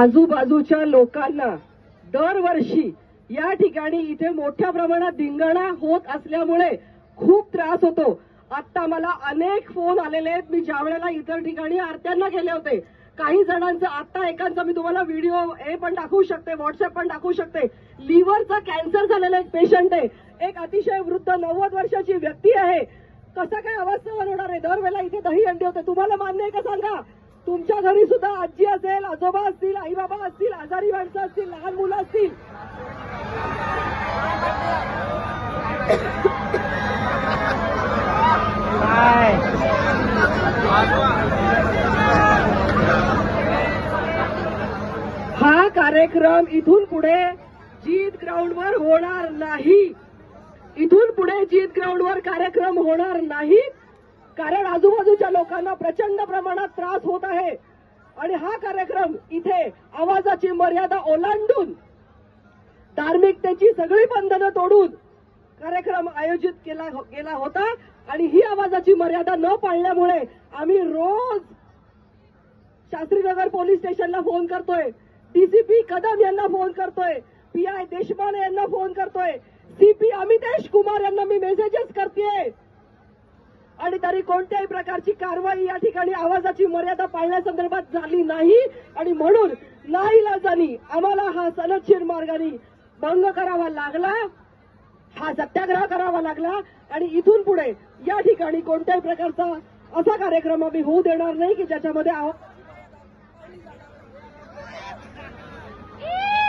आजूबाजूच्या लोकांना दरवर्षी या ठिकाणी इथे मोठ्या प्रमाणात धिंगाणा होत असल्यामुळे खूप त्रास होतो। आता मला अनेक फोन आलेले आहेत। मी ज्या वेळेला इतर ठिकाणी आरत्यांना गेले होते, काही जणांचा आता एकांचा मी तुम्हाला व्हिडिओ पण दाखवू शकते, व्हॉट्सअप पण दाखवू शकते। लिव्हरचा कॅन्सर झालेला एक पेशंट आहे, एक अतिशय वृद्ध 90 वर्षाची व्यक्ती आहे। कसा काय आवाज सहन होणार आहे? दरवेळेला इथे दही अंडे होते। तुम्हाला मान्य आहे का सांगा? तुमच्या घरी सुद्धा आजी असेल, आजोबा असतील, आई बाबा असतील, आजारी माणसं असतील, लहान मुलं असतील। हा कार्यक्रम इथून पुढे जीत ग्राउंडवर होणार नाही। इथून पुढे जीत ग्राउंडवर कार्यक्रम होणार नाही, कारण आजूबाजूच्या लोकांना प्रचंड प्रमाणात त्रास होत आहे आणि हा कार्यक्रम इथे आवाजाची मर्यादा ओलांडून, धार्मिकतेची सगळी बंधनं तोडून कार्यक्रम आयोजित केला गेला होता आणि ही आवाजाची मर्यादा न पाळल्यामुळे आम्ही रोज शास्त्रीनगर पोलीस स्टेशनला फोन करतोय, डीसीपी कदम यांना फोन करतोय, पीआय देशपांडे यांना फोन करतोय, सीपी अमितेश कुमार यांना मी मेसेजेस करतेय आणि तरी कोणत्याही प्रकारची कारवाई या ठिकाणी आवाजाची मर्यादा पाळण्यासंदर्भात झाली नाही। आणि म्हणून नाईलाजानी आम्हाला हा सनदशीर मार्गाने भंग करावा लागला, हा सत्याग्रह करावा लागला आणि इथून पुढे या ठिकाणी कोणत्याही प्रकारचा असा कार्यक्रम आम्ही होऊ देणार नाही की ज्याच्यामध्ये